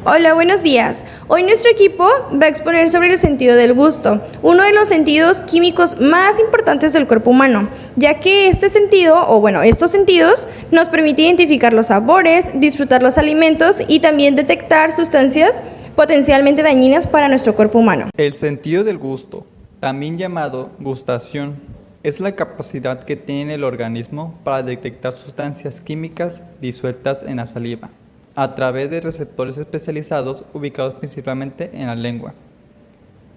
Hola, buenos días. Hoy nuestro equipo va a exponer sobre el sentido del gusto, uno de los sentidos químicos más importantes del cuerpo humano, ya que estos sentidos nos permiten identificar los sabores, disfrutar los alimentos y también detectar sustancias potencialmente dañinas para nuestro cuerpo humano. El sentido del gusto, también llamado gustación, es la capacidad que tiene el organismo para detectar sustancias químicas disueltas en la saliva, a través de receptores especializados ubicados principalmente en la lengua.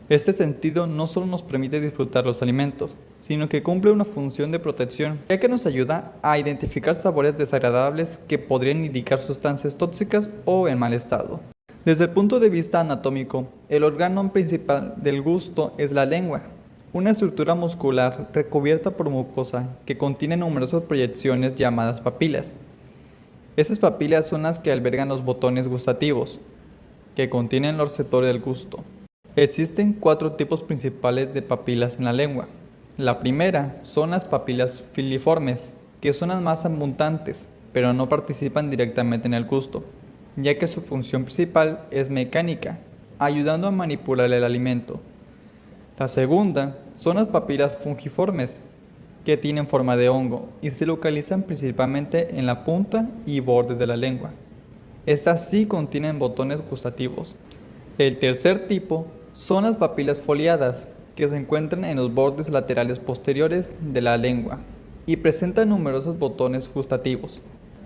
Este sentido no solo nos permite disfrutar los alimentos, sino que cumple una función de protección, ya que nos ayuda a identificar sabores desagradables que podrían indicar sustancias tóxicas o en mal estado. Desde el punto de vista anatómico, el órgano principal del gusto es la lengua, una estructura muscular recubierta por mucosa que contiene numerosas proyecciones llamadas papilas. Estas papilas son las que albergan los botones gustativos, que contienen los receptores del gusto. Existen 4 tipos principales de papilas en la lengua. La primera son las papilas filiformes, que son las más abundantes, pero no participan directamente en el gusto, ya que su función principal es mecánica, ayudando a manipular el alimento. La segunda son las papilas fungiformes, que tienen forma de hongo y se localizan principalmente en la punta y bordes de la lengua. Estas sí contienen botones gustativos. El tercer tipo son las papilas foliadas, que se encuentran en los bordes laterales posteriores de la lengua y presentan numerosos botones gustativos.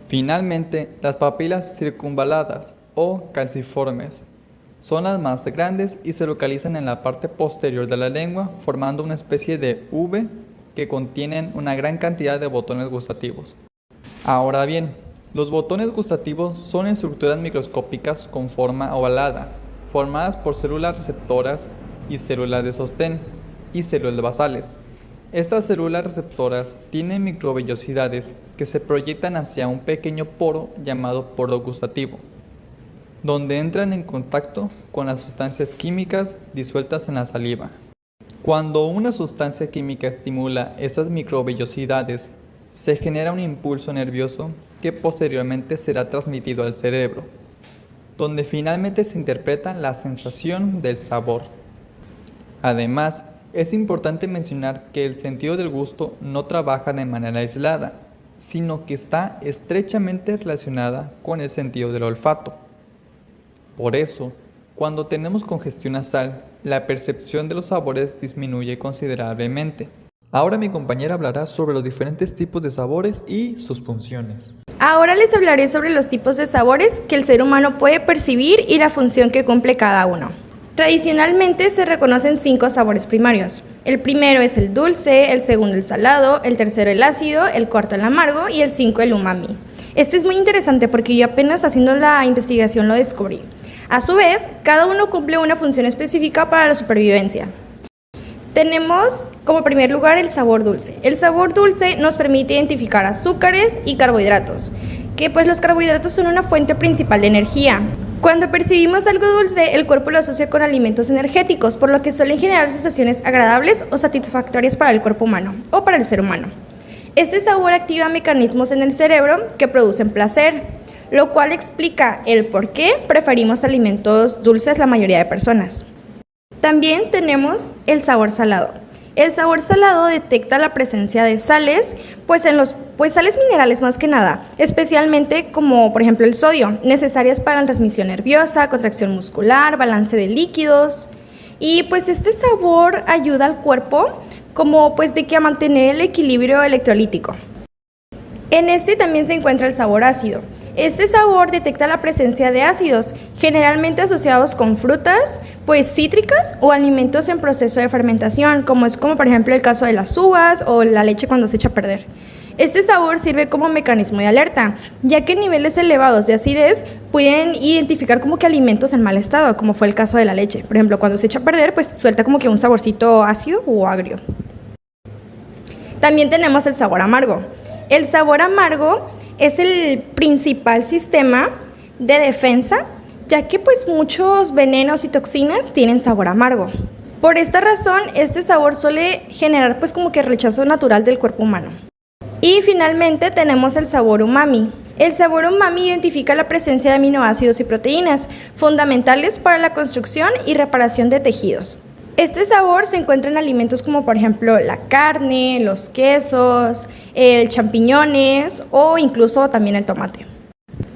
Finalmente, las papilas circunvaladas o calciformes son las más grandes y se localizan en la parte posterior de la lengua, formando una especie de V que contienen una gran cantidad de botones gustativos. Ahora bien, los botones gustativos son estructuras microscópicas con forma ovalada, formadas por células receptoras y células de sostén y células basales. Estas células receptoras tienen microvellosidades que se proyectan hacia un pequeño poro llamado poro gustativo, donde entran en contacto con las sustancias químicas disueltas en la saliva. Cuando una sustancia química estimula estas microvellosidades, se genera un impulso nervioso que posteriormente será transmitido al cerebro, donde finalmente se interpreta la sensación del sabor. Además, es importante mencionar que el sentido del gusto no trabaja de manera aislada, sino que está estrechamente relacionada con el sentido del olfato. Por eso, cuando tenemos congestión nasal, la percepción de los sabores disminuye considerablemente. Ahora mi compañera hablará sobre los diferentes tipos de sabores y sus funciones. Ahora les hablaré sobre los tipos de sabores que el ser humano puede percibir y la función que cumple cada uno. Tradicionalmente se reconocen 5 sabores primarios. El primero es el dulce, el segundo el salado, el tercero el ácido, el cuarto el amargo y el 5 el umami. Este es muy interesante porque yo apenas haciendo la investigación lo descubrí. A su vez, cada uno cumple una función específica para la supervivencia. Tenemos como primer lugar el sabor dulce. El sabor dulce nos permite identificar azúcares y carbohidratos, que pues los carbohidratos son una fuente principal de energía. Cuando percibimos algo dulce, el cuerpo lo asocia con alimentos energéticos, por lo que suelen generar sensaciones agradables o satisfactorias para el cuerpo humano o para el ser humano. Este sabor activa mecanismos en el cerebro que producen placer, lo cual explica el por qué preferimos alimentos dulces la mayoría de personas. También tenemos el sabor salado. El sabor salado detecta la presencia de sales, sales minerales más que nada, especialmente como por ejemplo el sodio, necesarias para la transmisión nerviosa, contracción muscular, balance de líquidos. Y pues este sabor ayuda al cuerpo a mantener el equilibrio electrolítico. En este también se encuentra el sabor ácido. Este sabor detecta la presencia de ácidos, generalmente asociados con frutas, cítricas o alimentos en proceso de fermentación, como por ejemplo el caso de las uvas o la leche cuando se echa a perder. Este sabor sirve como mecanismo de alerta, ya que niveles elevados de acidez pueden identificar como que alimentos en mal estado, como fue el caso de la leche. Por ejemplo, cuando se echa a perder, suelta como que un saborcito ácido o agrio. También tenemos el sabor amargo. El sabor amargo es el principal sistema de defensa, ya que muchos venenos y toxinas tienen sabor amargo. Por esta razón, este sabor suele generar como que rechazo natural del cuerpo humano. Y finalmente tenemos el sabor umami. El sabor umami identifica la presencia de aminoácidos y proteínas, fundamentales para la construcción y reparación de tejidos. Este sabor se encuentra en alimentos como por ejemplo la carne, los quesos, el champiñones o incluso también el tomate.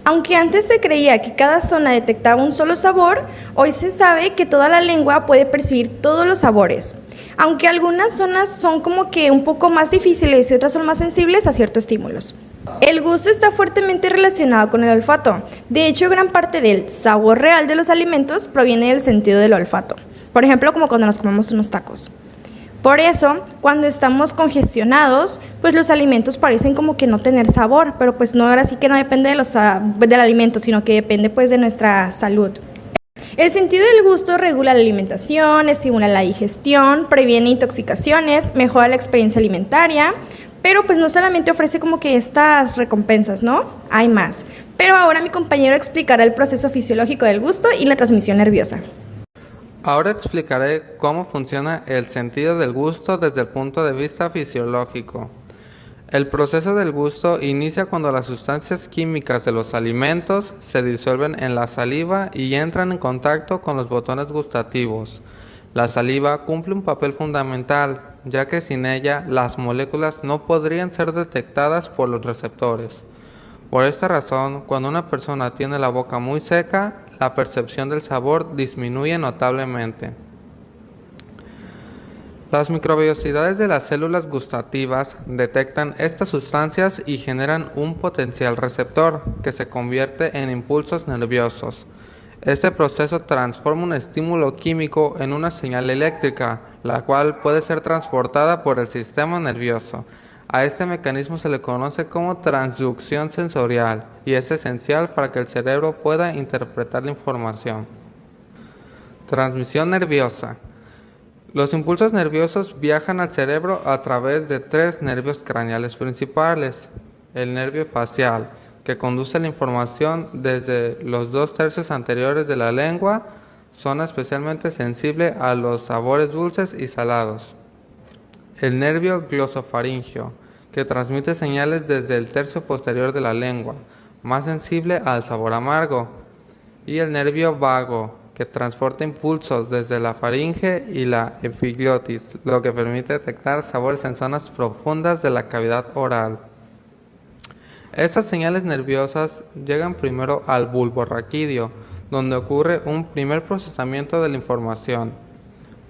Aunque antes se creía que cada zona detectaba un solo sabor, hoy se sabe que toda la lengua puede percibir todos los sabores, aunque algunas zonas son como que un poco más difíciles y otras son más sensibles a ciertos estímulos. El gusto está fuertemente relacionado con el olfato. De hecho, gran parte del sabor real de los alimentos proviene del sentido del olfato. Por ejemplo, como cuando nos comemos unos tacos. Por eso, cuando estamos congestionados, pues los alimentos parecen como que no tener sabor, pero pues no, ahora sí que no depende del alimento, sino que depende pues de nuestra salud. El sentido del gusto regula la alimentación, estimula la digestión, previene intoxicaciones, mejora la experiencia alimentaria, pero pues no solamente ofrece como que estas recompensas, ¿no? Hay más. Pero ahora mi compañero explicará el proceso fisiológico del gusto y la transmisión nerviosa. Ahora explicaré cómo funciona el sentido del gusto desde el punto de vista fisiológico. El proceso del gusto inicia cuando las sustancias químicas de los alimentos se disuelven en la saliva y entran en contacto con los botones gustativos. La saliva cumple un papel fundamental, ya que sin ella las moléculas no podrían ser detectadas por los receptores. Por esta razón, cuando una persona tiene la boca muy seca, la percepción del sabor disminuye notablemente. Las microvellosidades de las células gustativas detectan estas sustancias y generan un potencial receptor que se convierte en impulsos nerviosos. Este proceso transforma un estímulo químico en una señal eléctrica, la cual puede ser transportada por el sistema nervioso. A este mecanismo se le conoce como transducción sensorial y es esencial para que el cerebro pueda interpretar la información. Transmisión nerviosa. Los impulsos nerviosos viajan al cerebro a través de tres nervios craneales principales. El nervio facial, que conduce la información desde los 2/3 anteriores de la lengua, zona especialmente sensible a los sabores dulces y salados. El nervio glosofaríngeo, que transmite señales desde el tercio posterior de la lengua, más sensible al sabor amargo. Y el nervio vago, que transporta impulsos desde la faringe y la epiglotis, lo que permite detectar sabores en zonas profundas de la cavidad oral. Estas señales nerviosas llegan primero al bulbo raquídeo, donde ocurre un primer procesamiento de la información.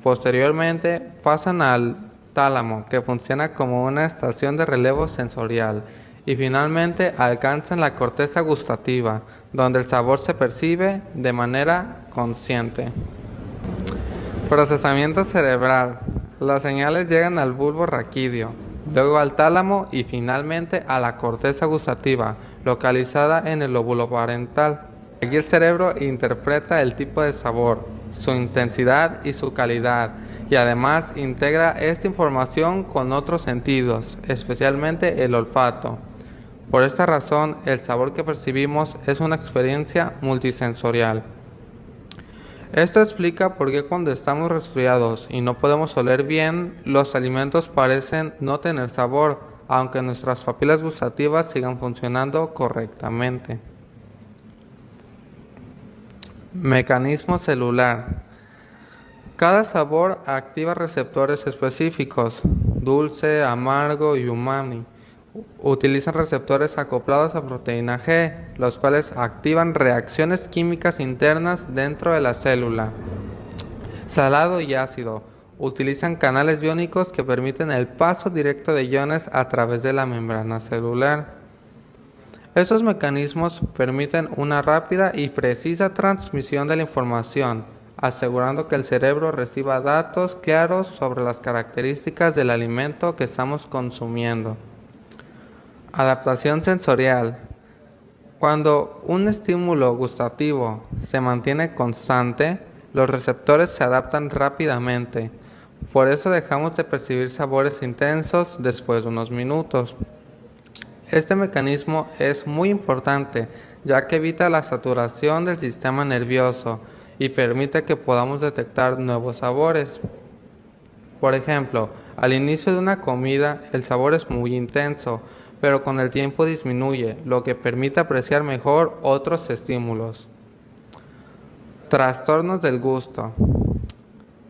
Posteriormente pasan al tálamo, que funciona como una estación de relevo sensorial, y finalmente alcanzan la corteza gustativa, donde el sabor se percibe de manera consciente. Procesamiento cerebral. Las señales llegan al bulbo raquídeo, luego al tálamo y finalmente a la corteza gustativa, localizada en el lóbulo parental. Aquí el cerebro interpreta el tipo de sabor, su intensidad y su calidad, y además integra esta información con otros sentidos, especialmente el olfato. Por esta razón, el sabor que percibimos es una experiencia multisensorial. Esto explica por qué cuando estamos resfriados y no podemos oler bien, los alimentos parecen no tener sabor, aunque nuestras papilas gustativas sigan funcionando correctamente. Mecanismo celular. Cada sabor activa receptores específicos, dulce, amargo y umami. Utilizan receptores acoplados a proteína G, los cuales activan reacciones químicas internas dentro de la célula. Salado y ácido. Utilizan canales iónicos que permiten el paso directo de iones a través de la membrana celular. Estos mecanismos permiten una rápida y precisa transmisión de la información, asegurando que el cerebro reciba datos claros sobre las características del alimento que estamos consumiendo. Adaptación sensorial. Cuando un estímulo gustativo se mantiene constante, los receptores se adaptan rápidamente. Por eso dejamos de percibir sabores intensos después de unos minutos. Este mecanismo es muy importante, ya que evita la saturación del sistema nervioso y permite que podamos detectar nuevos sabores. Por ejemplo, al inicio de una comida el sabor es muy intenso, pero con el tiempo disminuye, lo que permite apreciar mejor otros estímulos. Trastornos del gusto.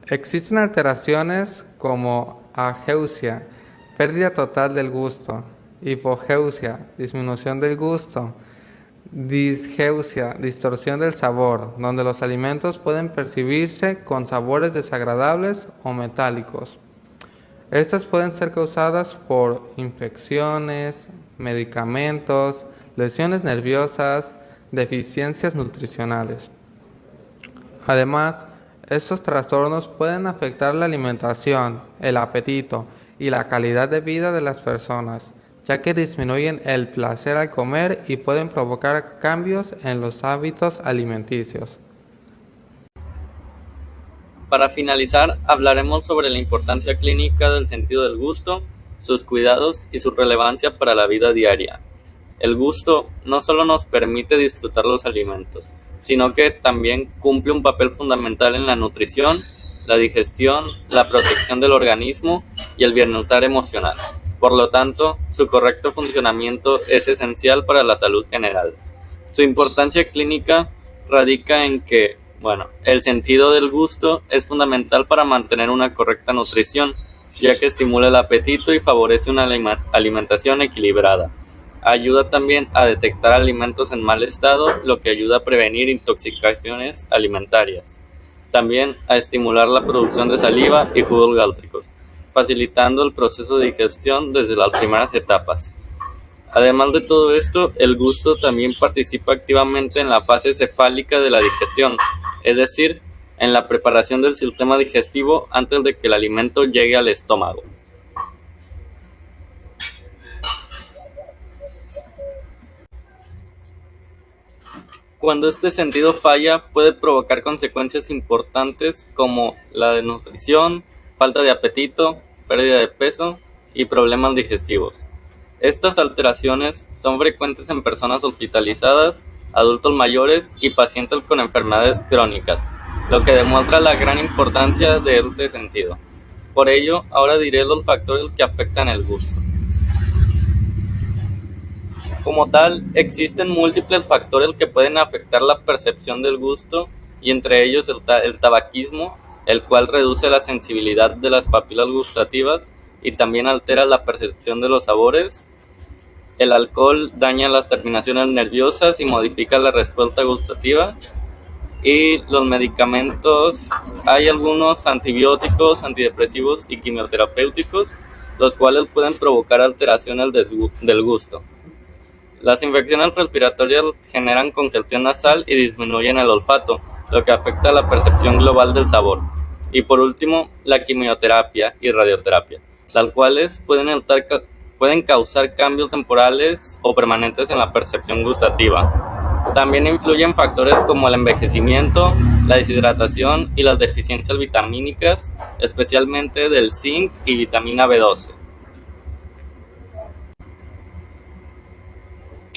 Existen alteraciones como ageusia, pérdida total del gusto, hipogeusia, disminución del gusto, disgeusia, distorsión del sabor, donde los alimentos pueden percibirse con sabores desagradables o metálicos. Estas pueden ser causadas por infecciones, medicamentos, lesiones nerviosas, deficiencias nutricionales. Además, estos trastornos pueden afectar la alimentación, el apetito y la calidad de vida de las personas, ya que disminuyen el placer al comer y pueden provocar cambios en los hábitos alimenticios. Para finalizar, hablaremos sobre la importancia clínica del sentido del gusto, sus cuidados y su relevancia para la vida diaria. El gusto no solo nos permite disfrutar los alimentos, sino que también cumple un papel fundamental en la nutrición, la digestión, la protección del organismo y el bienestar emocional. Por lo tanto, su correcto funcionamiento es esencial para la salud general. Su importancia clínica radica en que, el sentido del gusto es fundamental para mantener una correcta nutrición, ya que estimula el apetito y favorece una alimentación equilibrada. Ayuda también a detectar alimentos en mal estado, lo que ayuda a prevenir intoxicaciones alimentarias. También a estimular la producción de saliva y jugos gástricos, facilitando el proceso de digestión desde las primeras etapas. Además de todo esto, el gusto también participa activamente en la fase cefálica de la digestión, es decir, en la preparación del sistema digestivo antes de que el alimento llegue al estómago. Cuando este sentido falla, puede provocar consecuencias importantes como la desnutrición, falta de apetito, pérdida de peso y problemas digestivos. Estas alteraciones son frecuentes en personas hospitalizadas, adultos mayores y pacientes con enfermedades crónicas, lo que demuestra la gran importancia de este sentido. Por ello, ahora diré los factores que afectan el gusto. Como tal, existen múltiples factores que pueden afectar la percepción del gusto y entre ellos el tabaquismo, el cual reduce la sensibilidad de las papilas gustativas y también altera la percepción de los sabores. El alcohol daña las terminaciones nerviosas y modifica la respuesta gustativa. Y los medicamentos, hay algunos antibióticos, antidepresivos y quimioterapéuticos, los cuales pueden provocar alteraciones del gusto. Las infecciones respiratorias generan congestión nasal y disminuyen el olfato, lo que afecta la percepción global del sabor. Y por último, la quimioterapia y radioterapia, las cuales pueden causar cambios temporales o permanentes en la percepción gustativa. También influyen factores como el envejecimiento, la deshidratación y las deficiencias vitamínicas, especialmente del zinc y vitamina B12.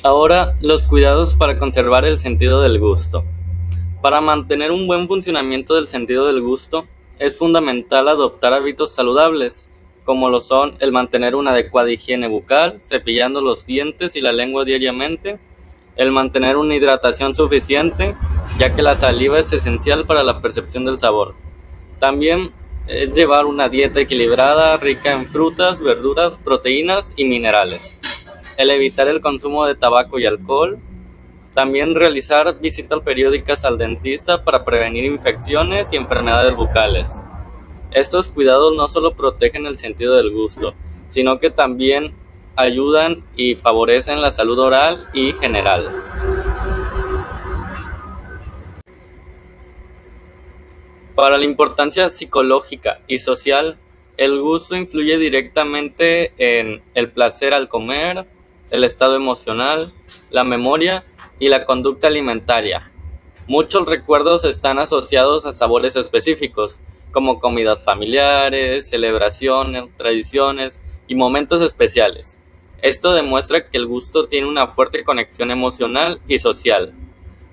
Ahora, los cuidados para conservar el sentido del gusto. Para mantener un buen funcionamiento del sentido del gusto, es fundamental adoptar hábitos saludables, como lo son el mantener una adecuada higiene bucal, cepillando los dientes y la lengua diariamente, el mantener una hidratación suficiente, ya que la saliva es esencial para la percepción del sabor. También es llevar una dieta equilibrada, rica en frutas, verduras, proteínas y minerales. El evitar el consumo de tabaco y alcohol. También realizar visitas periódicas al dentista para prevenir infecciones y enfermedades bucales. Estos cuidados no solo protegen el sentido del gusto, sino que también ayudan y favorecen la salud oral y general. Para la importancia psicológica y social, el gusto influye directamente en el placer al comer, el estado emocional, la memoria y la conducta alimentaria. Muchos recuerdos están asociados a sabores específicos, como comidas familiares, celebraciones, tradiciones y momentos especiales. Esto demuestra que el gusto tiene una fuerte conexión emocional y social.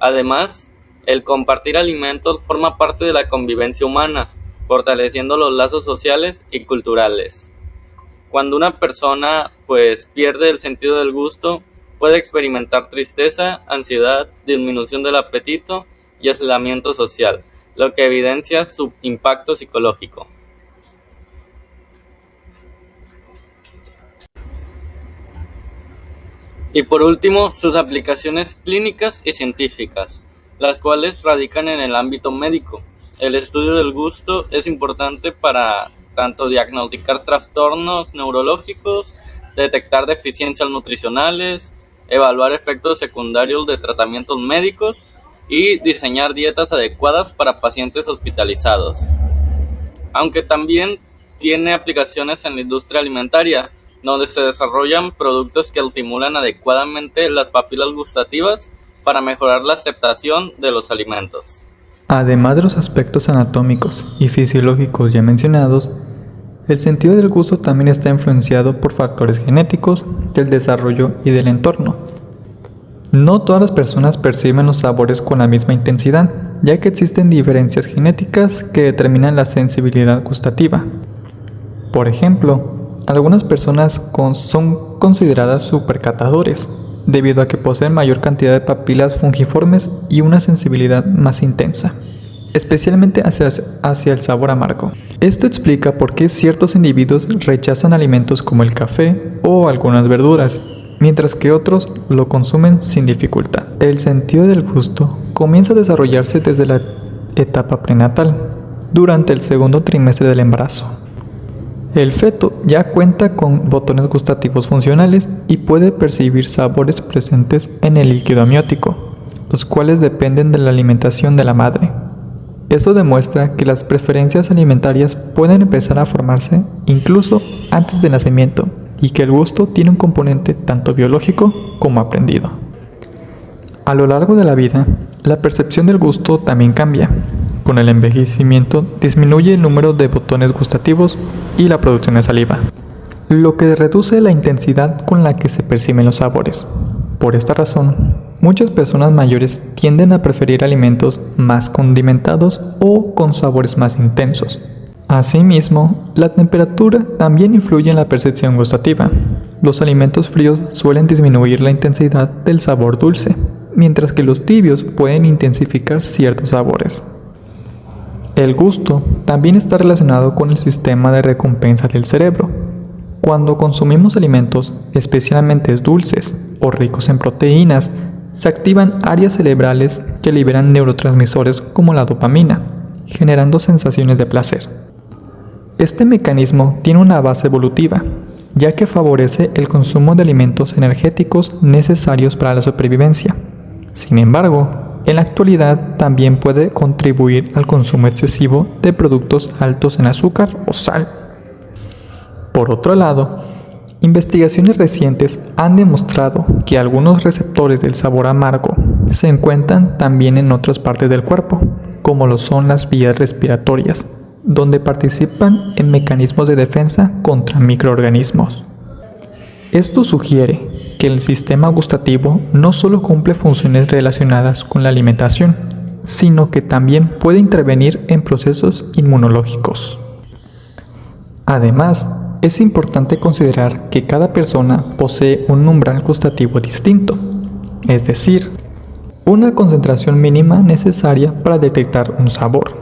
Además, el compartir alimentos forma parte de la convivencia humana, fortaleciendo los lazos sociales y culturales. Cuando una persona pues pierde el sentido del gusto, puede experimentar tristeza, ansiedad, disminución del apetito y aislamiento social, lo que evidencia su impacto psicológico. Y por último, sus aplicaciones clínicas y científicas, las cuales radican en el ámbito médico. El estudio del gusto es importante para tanto diagnosticar trastornos neurológicos, detectar deficiencias nutricionales, evaluar efectos secundarios de tratamientos médicos y diseñar dietas adecuadas para pacientes hospitalizados. Aunque también tiene aplicaciones en la industria alimentaria, donde se desarrollan productos que estimulan adecuadamente las papilas gustativas para mejorar la aceptación de los alimentos. Además de los aspectos anatómicos y fisiológicos ya mencionados, el sentido del gusto también está influenciado por factores genéticos, del desarrollo y del entorno. No todas las personas perciben los sabores con la misma intensidad, ya que existen diferencias genéticas que determinan la sensibilidad gustativa. Por ejemplo, algunas personas son consideradas supercatadores, debido a que poseen mayor cantidad de papilas fungiformes y una sensibilidad más intensa, especialmente hacia el sabor amargo. Esto explica por qué ciertos individuos rechazan alimentos como el café o algunas verduras, mientras que otros lo consumen sin dificultad. El sentido del gusto comienza a desarrollarse desde la etapa prenatal, durante el segundo trimestre del embarazo. El feto ya cuenta con botones gustativos funcionales y puede percibir sabores presentes en el líquido amniótico, los cuales dependen de la alimentación de la madre. Esto demuestra que las preferencias alimentarias pueden empezar a formarse incluso antes del nacimiento y que el gusto tiene un componente tanto biológico como aprendido. A lo largo de la vida, la percepción del gusto también cambia. Con el envejecimiento disminuye el número de botones gustativos y la producción de saliva, lo que reduce la intensidad con la que se perciben los sabores. Por esta razón, muchas personas mayores tienden a preferir alimentos más condimentados o con sabores más intensos. Asimismo, la temperatura también influye en la percepción gustativa. Los alimentos fríos suelen disminuir la intensidad del sabor dulce, mientras que los tibios pueden intensificar ciertos sabores. El gusto también está relacionado con el sistema de recompensa del cerebro. Cuando consumimos alimentos especialmente dulces o ricos en proteínas, se activan áreas cerebrales que liberan neurotransmisores como la dopamina, generando sensaciones de placer. Este mecanismo tiene una base evolutiva, ya que favorece el consumo de alimentos energéticos necesarios para la supervivencia. Sin embargo, en la actualidad también puede contribuir al consumo excesivo de productos altos en azúcar o sal. Por otro lado, investigaciones recientes han demostrado que algunos receptores del sabor amargo se encuentran también en otras partes del cuerpo, como lo son las vías respiratorias, donde participan en mecanismos de defensa contra microorganismos. Esto sugiere que el sistema gustativo no solo cumple funciones relacionadas con la alimentación, sino que también puede intervenir en procesos inmunológicos. Además, es importante considerar que cada persona posee un umbral gustativo distinto, es decir, una concentración mínima necesaria para detectar un sabor.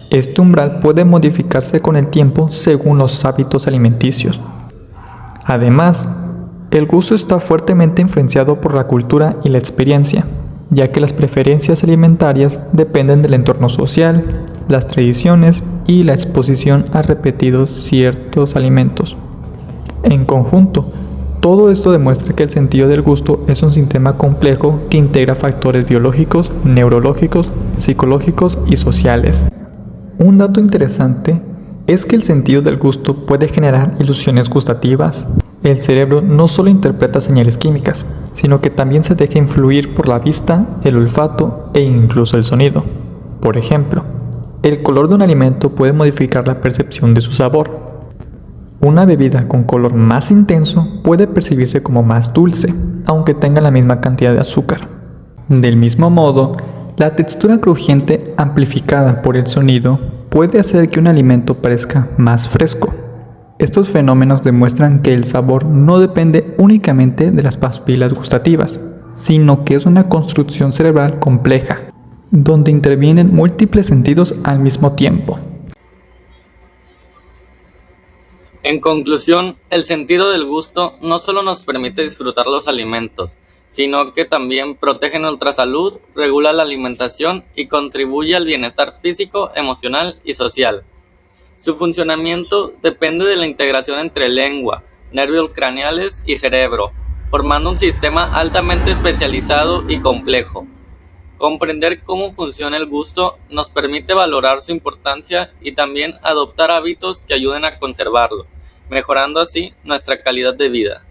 Este umbral puede modificarse con el tiempo según los hábitos alimenticios. Además, el gusto está fuertemente influenciado por la cultura y la experiencia, ya que las preferencias alimentarias dependen del entorno social, las tradiciones y la exposición a repetidos ciertos alimentos. En conjunto, todo esto demuestra que el sentido del gusto es un sistema complejo que integra factores biológicos, neurológicos, psicológicos y sociales. Un dato interesante es que el sentido del gusto puede generar ilusiones gustativas. El cerebro no solo interpreta señales químicas, sino que también se deja influir por la vista, el olfato e incluso el sonido. Por ejemplo, el color de un alimento puede modificar la percepción de su sabor. Una bebida con color más intenso puede percibirse como más dulce, aunque tenga la misma cantidad de azúcar. Del mismo modo, la textura crujiente amplificada por el sonido puede hacer que un alimento parezca más fresco. Estos fenómenos demuestran que el sabor no depende únicamente de las papilas gustativas, sino que es una construcción cerebral compleja, donde intervienen múltiples sentidos al mismo tiempo. En conclusión, el sentido del gusto no solo nos permite disfrutar los alimentos, sino que también protege nuestra salud, regula la alimentación y contribuye al bienestar físico, emocional y social. Su funcionamiento depende de la integración entre lengua, nervios craneales y cerebro, formando un sistema altamente especializado y complejo. Comprender cómo funciona el gusto nos permite valorar su importancia y también adoptar hábitos que ayuden a conservarlo, mejorando así nuestra calidad de vida.